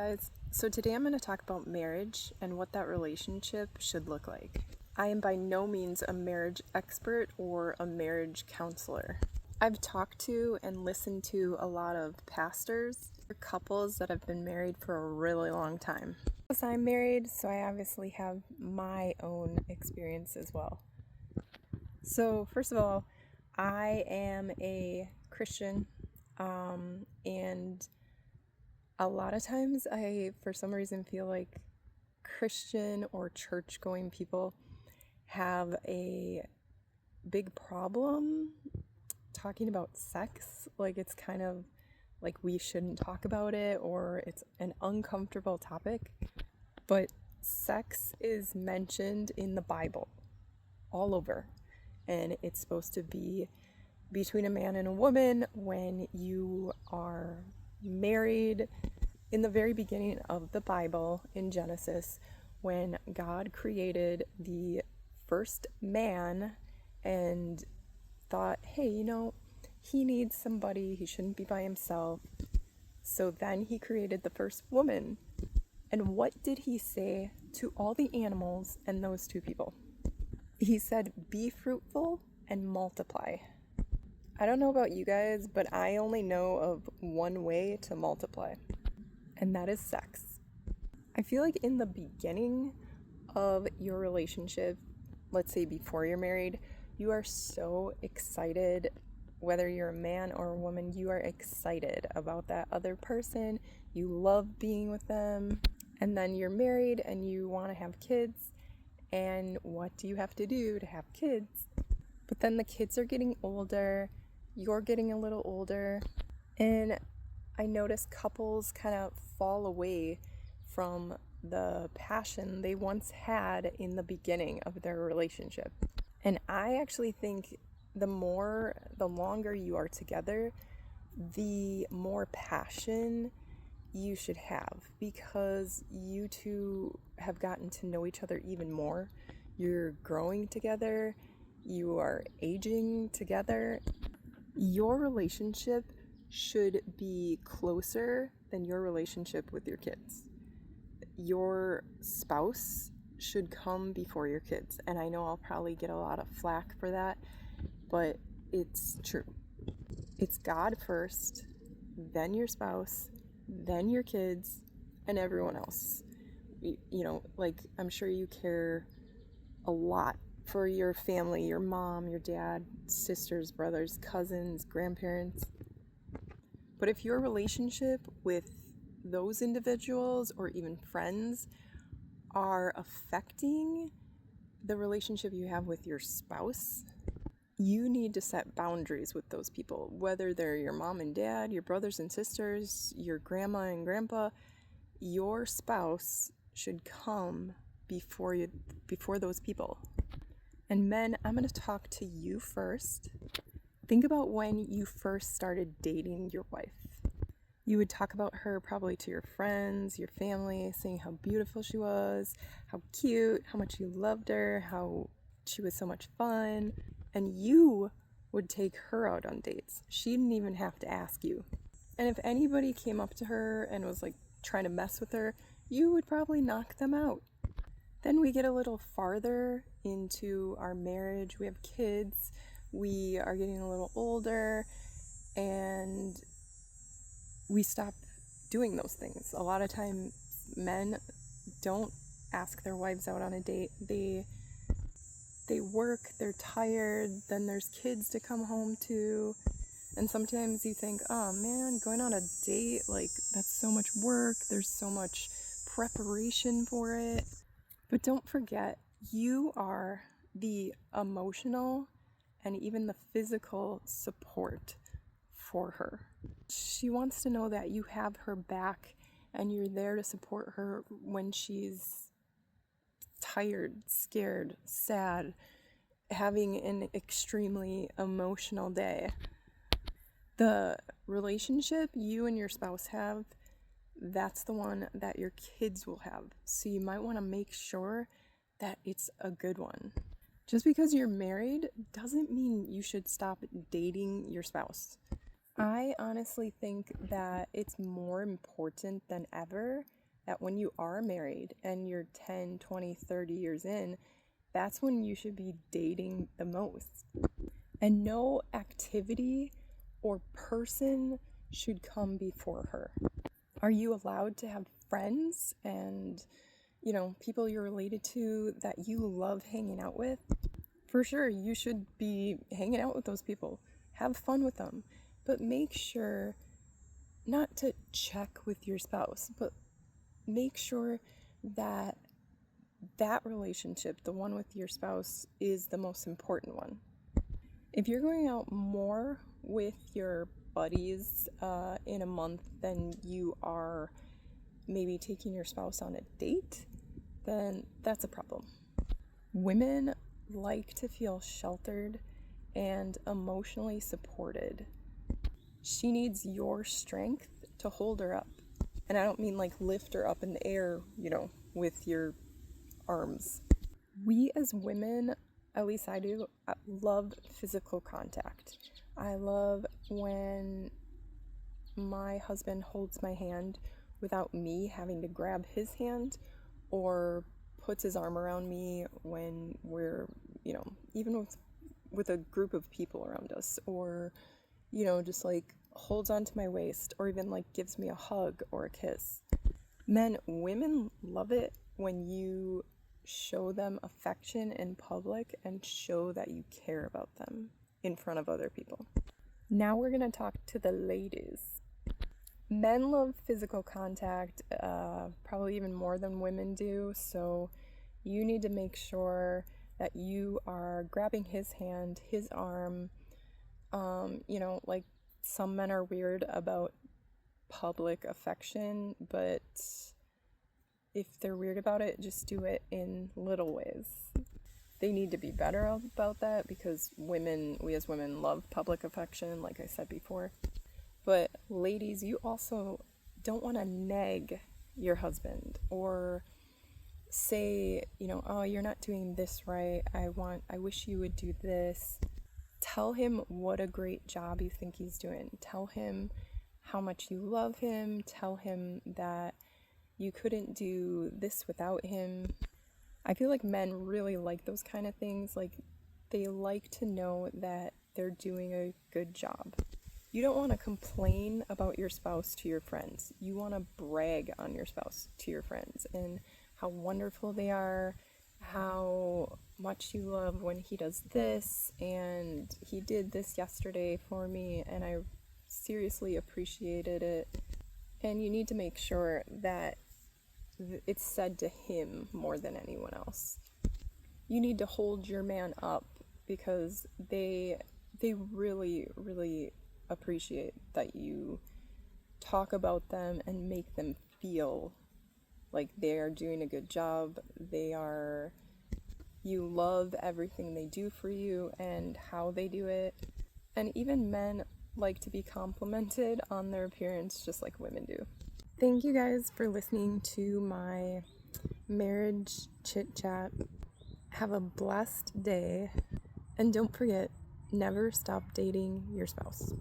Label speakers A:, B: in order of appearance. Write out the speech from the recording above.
A: guys. So today I'm going to talk about marriage and what that relationship should look like. I am by no means a marriage expert or a marriage counselor. I've talked to and listened to a lot of pastors or couples that have been married for a really long time. Because I'm married, so I obviously have my own experience as well. So first of all, I am a Christian, and a lot of times I, for some reason, feel like Christian or church-going people have a big problem talking about sex. Like it's kind of like we shouldn't talk about it, or it's an uncomfortable topic. But sex is mentioned in the Bible all over, and it's supposed to be between a man and a woman when you are married. In the very beginning of the Bible, in Genesis, when God created the first man and thought, hey, he needs somebody, he shouldn't be by himself. So then he created the first woman. And what did he say to all the animals and those two people? He said, be fruitful and multiply. I don't know about you guys, but I only know of one way to multiply, and that is sex. I feel like in the beginning of your relationship, let's say before you're married, you are so excited. Whether you're a man or a woman, you are excited about that other person. You love being with them. And then you're married and you want to have kids. And what do you have to do to have kids? But then the kids are getting older. You're getting a little older. And I notice couples kind of fall away from the passion they once had in the beginning of their relationship. And I actually think the longer you are together, the more passion you should have, because you two have gotten to know each other even more. You're growing together, you are aging together. Your relationship should be closer than your relationship with your kids. Your spouse should come before your kids. And I know I'll probably get a lot of flack for that, but it's true. It's God first, then your spouse, then your kids, and everyone else. Like I'm sure you care a lot for your family, your mom, your dad, sisters, brothers, cousins, grandparents. But if your relationship with those individuals or even friends are affecting the relationship you have with your spouse, you need to set boundaries with those people, whether they're your mom and dad, your brothers and sisters, your grandma and grandpa. Your spouse should come before those people. And men, I'm going to talk to you first. Think about when you first started dating your wife. You would talk about her probably to your friends, your family, saying how beautiful she was, how cute, how much you loved her, how she was so much fun. And you would take her out on dates. She didn't even have to ask you. And if anybody came up to her and was like trying to mess with her, you would probably knock them out. Then we get a little farther into our marriage. We have kids. We are getting a little older, and we stop doing those things. A lot of times men don't ask their wives out on a date. They work, they're tired, then there's kids to come home to. And sometimes you think, oh man, going on a date, like that's so much work. There's so much preparation for it. But don't forget, you are the emotional and even the physical support for her. She wants to know that you have her back and you're there to support her when she's tired, scared, sad, having an extremely emotional day. The relationship you and your spouse have, that's the one that your kids will have. So you might want to make sure that it's a good one. Just because you're married doesn't mean you should stop dating your spouse. I honestly think that it's more important than ever that when you are married and you're 10, 20, 30 years in, that's when you should be dating the most. And no activity or person should come before her. Are you allowed to have friends and, people you're related to that you love hanging out with? For sure, you should be hanging out with those people. Have fun with them. But make sure not to check with your spouse, but make sure that that relationship, the one with your spouse, is the most important one. If you're going out more with your buddies in a month than you are maybe taking your spouse on a date, then that's a problem. Women like to feel sheltered and emotionally supported. She needs your strength to hold her up. And I don't mean like lift her up in the air, with your arms. We as women, at least I do, love physical contact. I love when my husband holds my hand without me having to grab his hand, or puts his arm around me when we're, even with a group of people around us, or, just like holds onto my waist, or even like gives me a hug or a kiss. Women love it when you show them affection in public and show that you care about them in front of other people. Now we're going to talk to the ladies. Men love physical contact, probably even more than women do, so you need to make sure that you are grabbing his hand, his arm. Like some men are weird about public affection, but if they're weird about it, just do it in little ways. They need to be better about that, because we as women love public affection, like I said before. But ladies, you also don't want to nag your husband or say, oh, you're not doing this right. I wish you would do this. Tell him what a great job you think he's doing. Tell him how much you love him. Tell him that you couldn't do this without him. I feel like men really like those kind of things. Like, they like to know that they're doing a good job. You don't want to complain about your spouse to your friends. You want to brag on your spouse to your friends and how wonderful they are, how much you love when he does this, and he did this yesterday for me, and I seriously appreciated it. And you need to make sure that it's said to him more than anyone else. You need to hold your man up, because they really, really appreciate that you talk about them and make them feel like they are doing a good job. You love everything they do for you and how they do it. And even men like to be complimented on their appearance, just like women do. Thank you guys for listening to my marriage chit chat. Have a blessed day, and don't forget, never stop dating your spouse.